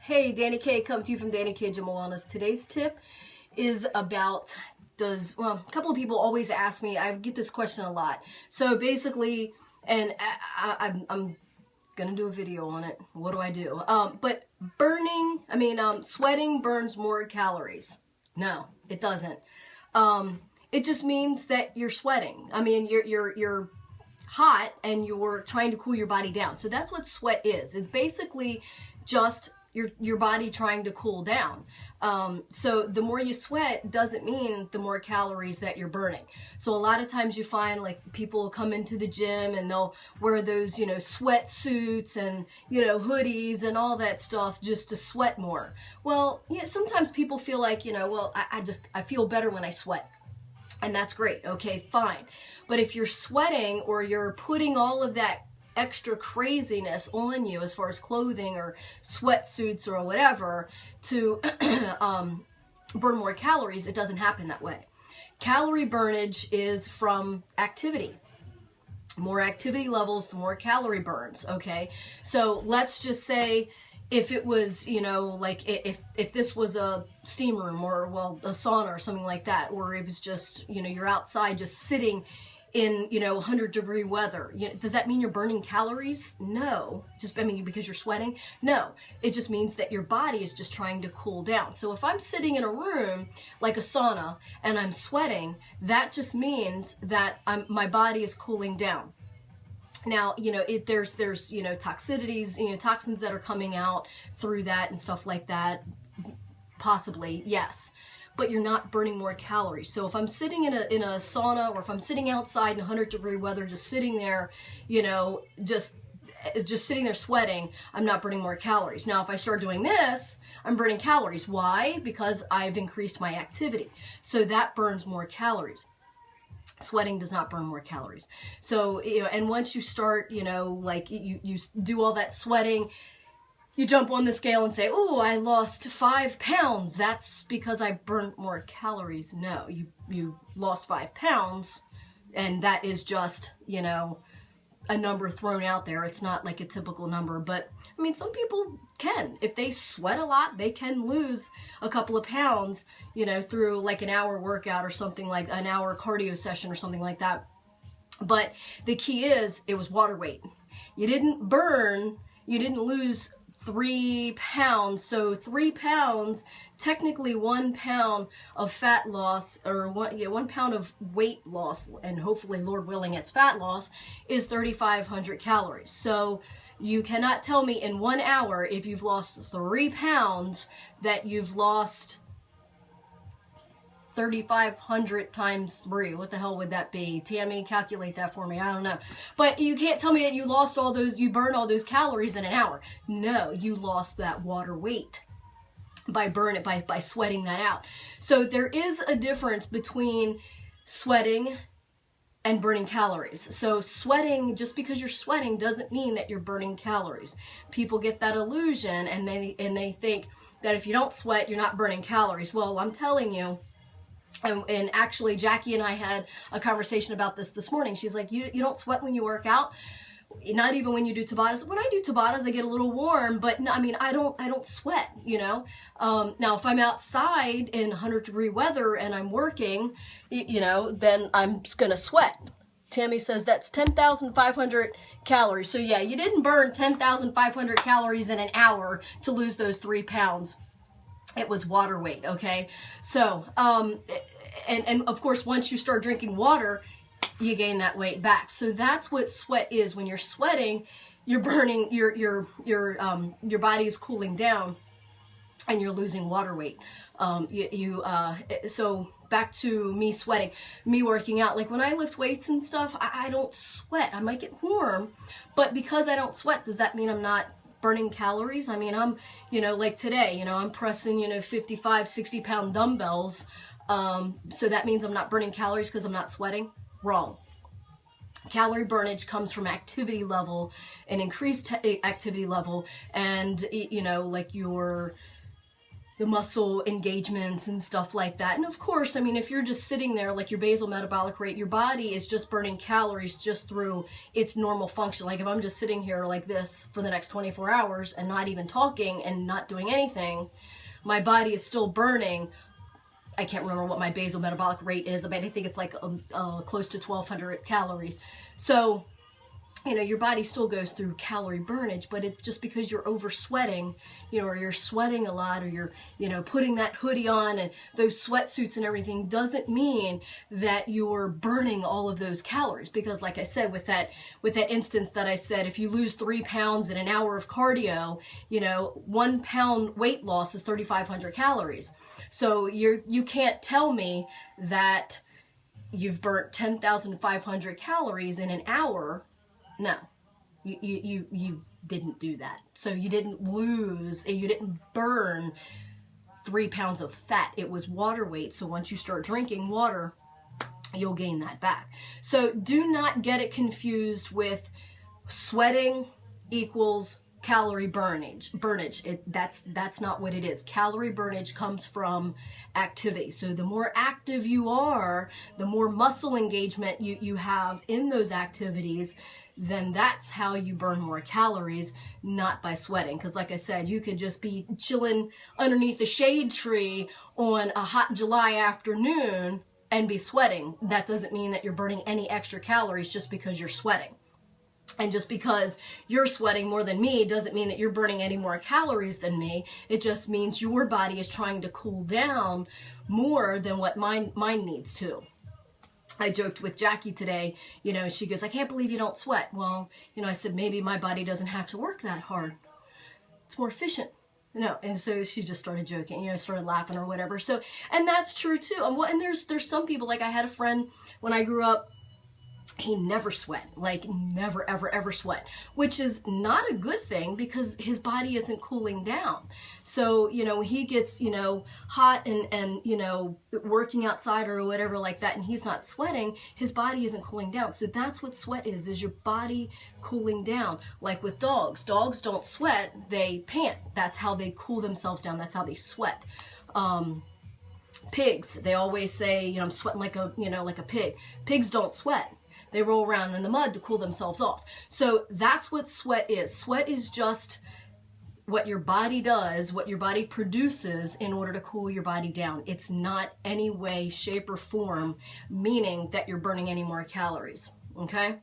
Hey, Danny K, coming to you from Danny K Gym Wellness. Today's tip is about a couple of people always ask me, I get this question a lot. So basically, and I'm gonna do a video on it. What do I do? But sweating burns more calories. No, it doesn't. It just means that you're sweating. I mean, you're hot and you're trying to cool your body down. So that's what sweat is. It's basically just your body trying to cool down. So the more you sweat doesn't mean the more calories that you're burning. So a lot of times you find like people come into the gym and they'll wear those, sweatsuits and, hoodies and all that stuff just to sweat more. Well, sometimes people feel like, I feel better when I sweat. And that's great. Okay, fine. But if you're sweating or you're putting all of that extra craziness on you as far as clothing or sweatsuits or whatever to burn more calories, it doesn't happen that way. Calorie burnage is from activity. More activity levels, the more calorie burns, okay? So let's just say if it was, if this was a steam room or, a sauna or something like that, or it was just, you're outside just sitting in 100-degree weather, does that mean you're burning calories? No. Because you're sweating? No. It just means that your body is just trying to cool down. So if I'm sitting in a room like a sauna and I'm sweating, that just means that my body is cooling down. Now, there's toxicities, toxins that are coming out through that and stuff like that. Possibly, yes. But you're not burning more calories. So if I'm sitting in a sauna, or if I'm sitting outside in 100-degree weather, just sitting there, just sitting there sweating, I'm not burning more calories. Now, if I start doing this, I'm burning calories. Why? Because I've increased my activity. So that burns more calories. Sweating does not burn more calories. So, and once you start, you do all that sweating, you jump on the scale and say, oh, I lost 5 pounds. That's because I burnt more calories. No, you lost 5 pounds, and that is just, a number thrown out there. It's not like a typical number, but some people can. If they sweat a lot, they can lose a couple of pounds, through like an hour workout or something, like an hour cardio session or something like that. But the key is, it was water weight. You didn't lose 3 pounds. So 3 pounds, technically 1 pound of fat loss, or 1 pound of weight loss, and hopefully, Lord willing, it's fat loss, is 3,500 calories. So you cannot tell me in 1 hour, if you've lost 3 pounds, that you've lost 3,500 times 3. What the hell would that be? Tammy, calculate that for me. I don't know. But you can't tell me that you burned all those calories in an hour. No, you lost that water weight by sweating that out. So there is a difference between sweating and burning calories. So sweating, just because you're sweating doesn't mean that you're burning calories. People get that illusion and they think that if you don't sweat, you're not burning calories. Well, I'm telling you, and actually, Jackie and I had a conversation about this morning. She's like, you don't sweat when you work out? Not even when you do Tabatas. When I do Tabatas, I get a little warm, but no, I don't sweat, Now, if I'm outside in 100-degree weather and I'm working, then I'm just going to sweat. Tammy says that's 10,500 calories. So yeah, you didn't burn 10,500 calories in an hour to lose those 3 pounds. It was water weight, okay? So, and of course, once you start drinking water, you gain that weight back. So that's what sweat is. When you're sweating, you're burning, your body is cooling down, and you're losing water weight. So back to me sweating, me working out. Like when I lift weights and stuff, I don't sweat. I might get warm, but because I don't sweat, does that mean I'm not burning calories? I'm, like today, I'm pressing, 55, 60-pound dumbbells. So that means I'm not burning calories because I'm not sweating? Wrong. Calorie burnage comes from activity level, an increased activity level, and, like your the muscle engagements and stuff like that. And of course, I mean, if you're just sitting there, like your basal metabolic rate, your body is just burning calories just through its normal function. Like if I'm just sitting here like this for the next 24 hours and not even talking and not doing anything, my body is still burning. I can't remember what my basal metabolic rate is. I mean, I think it's like close to 1,200 calories. So, you know, your body still goes through calorie burnage, but it's just because you're over sweating, you know, or you're sweating a lot, or you're, you know, putting that hoodie on and those sweatsuits and everything, doesn't mean that you're burning all of those calories. Because like I said, with that instance that I said, if you lose 3 pounds in an hour of cardio, you know, 1 pound weight loss is 3,500 calories. So you can't tell me that you've burnt 10,500 calories in an hour. No, you didn't do that. So you didn't lose, you didn't burn 3 pounds of fat. It was water weight. So once you start drinking water, you'll gain that back. So do not get it confused with sweating equals calorie burnage. That's not what it is. Calorie burnage comes from activity. So the more active you are, the more muscle engagement you have in those activities, then that's how you burn more calories, not by sweating. Because like I said, you could just be chilling underneath a shade tree on a hot July afternoon and be sweating. That doesn't mean that you're burning any extra calories just because you're sweating. And just because you're sweating more than me doesn't mean that you're burning any more calories than me. It just means your body is trying to cool down more than what mine needs to. I joked with Jackie today, you know, she goes, I can't believe you don't sweat. Well, you know, I said, maybe my body doesn't have to work that hard. It's more efficient. No, and so she just started joking, you know, started laughing or whatever. So, and that's true too. And there's some people, like I had a friend when I grew up, he never sweat, like never, ever, ever sweat, which is not a good thing because his body isn't cooling down. So, you know, he gets, you know, hot and, you know, working outside or whatever like that, and he's not sweating, his body isn't cooling down. So that's what sweat is your body cooling down. Like with dogs don't sweat, they pant. That's how they cool themselves down. That's how they sweat. Pigs, they always say, you know, I'm sweating like a, you know, like a pig. Pigs don't sweat. They roll around in the mud to cool themselves off. So that's what sweat is. Sweat is just what your body does, what your body produces in order to cool your body down. It's not any way, shape, or form meaning that you're burning any more calories. Okay?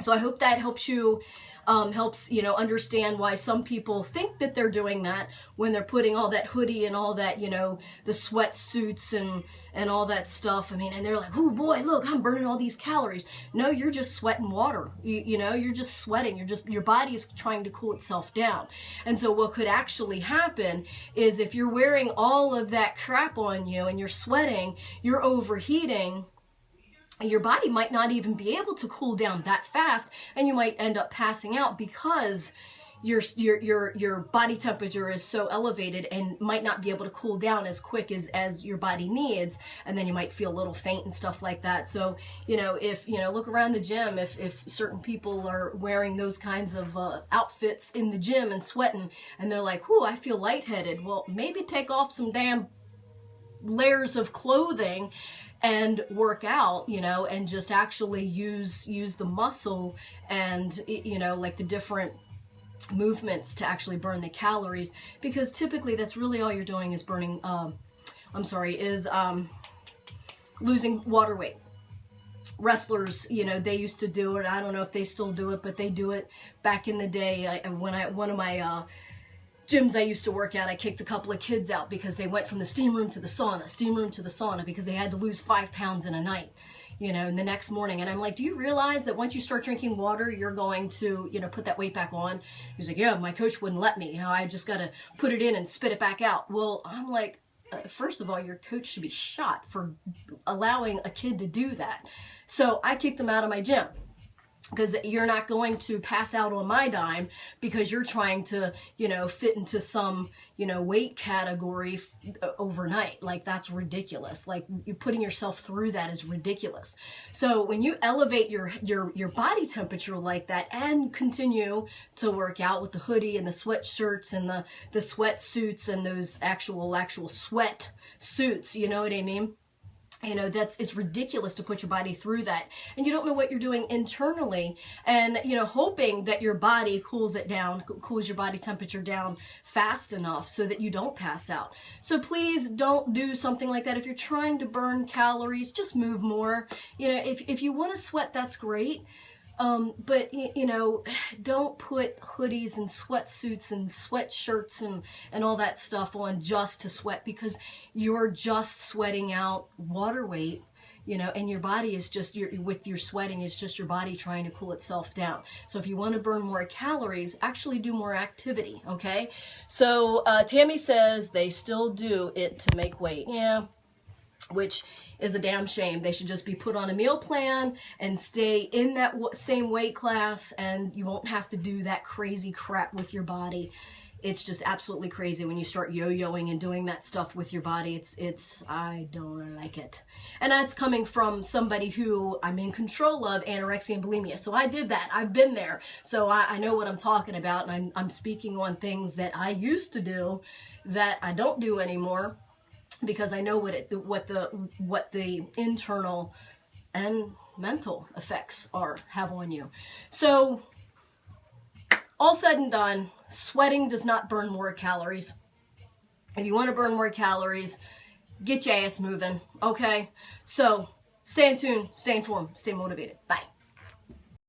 So I hope that helps you, you know, understand why some people think that they're doing that when they're putting all that hoodie and all that, you know, the sweatsuits and all that stuff. I mean, and they're like, oh boy, look, I'm burning all these calories. No, you're just sweating water. You know, you're just sweating. Your body is trying to cool itself down. And so what could actually happen is if you're wearing all of that crap on you and you're sweating, you're overheating. Your body might not even be able to cool down that fast, and you might end up passing out because your body temperature is so elevated and might not be able to cool down as quick as your body needs, and then you might feel a little faint and stuff like that. So, you know, if, you know, look around the gym, if certain people are wearing those kinds of outfits in the gym and sweating, and they're like, whoo, I feel lightheaded. Well, maybe take off some damn layers of clothing and work out, you know, and just actually use the muscle and, you know, like the different movements to actually burn the calories, because typically that's really all you're doing is burning, losing water weight. Wrestlers, you know, they used to do it. I don't know if they still do it, but they do it back in the day. One of my gyms I used to work at, I kicked a couple of kids out because they went from the steam room to the sauna, because they had to lose 5 pounds in a night, you know, and the next morning. And I'm like, do you realize that once you start drinking water, you're going to, you know, put that weight back on? He's like, yeah, my coach wouldn't let me. You know, I just got to put it in and spit it back out. Well, I'm like, first of all, your coach should be shot for allowing a kid to do that. So I kicked him out of my gym. because you're not going to pass out on my dime because you're trying to, you know, fit into some, you know, weight category overnight. Like, that's ridiculous. Like, you're putting yourself through that is ridiculous. So when you elevate your body temperature like that and continue to work out with the hoodie and the sweatshirts and the sweatsuits and those actual sweat suits, you know what I mean? You know, it's ridiculous to put your body through that. And you don't know what you're doing internally, and, you know, hoping that your body cools it down, cools your body temperature down fast enough so that you don't pass out. So please don't do something like that. If you're trying to burn calories, just move more. You know, if you want to sweat, that's great. But, you know, don't put hoodies and sweatsuits and sweatshirts and all that stuff on just to sweat, because you're just sweating out water weight, you know, and your body is just, with your sweating, is just your body trying to cool itself down. So if you want to burn more calories, actually do more activity, okay? So Tammy says they still do it to make weight. Yeah. Which is a damn shame. They should just be put on a meal plan and stay in that same weight class, and you won't have to do that crazy crap with your body. It's just absolutely crazy when you start yo-yoing and doing that stuff with your body. I don't like it. And that's coming from somebody who I'm in control of anorexia and bulimia. So I did that. I've been there. So I know what I'm talking about, and I'm speaking on things that I used to do that I don't do anymore, because I know what the internal and mental effects have on you. So all said and done, sweating does not burn more calories. If you want to burn more calories, get your ass moving, okay? So stay in tune, stay informed, stay motivated. Bye.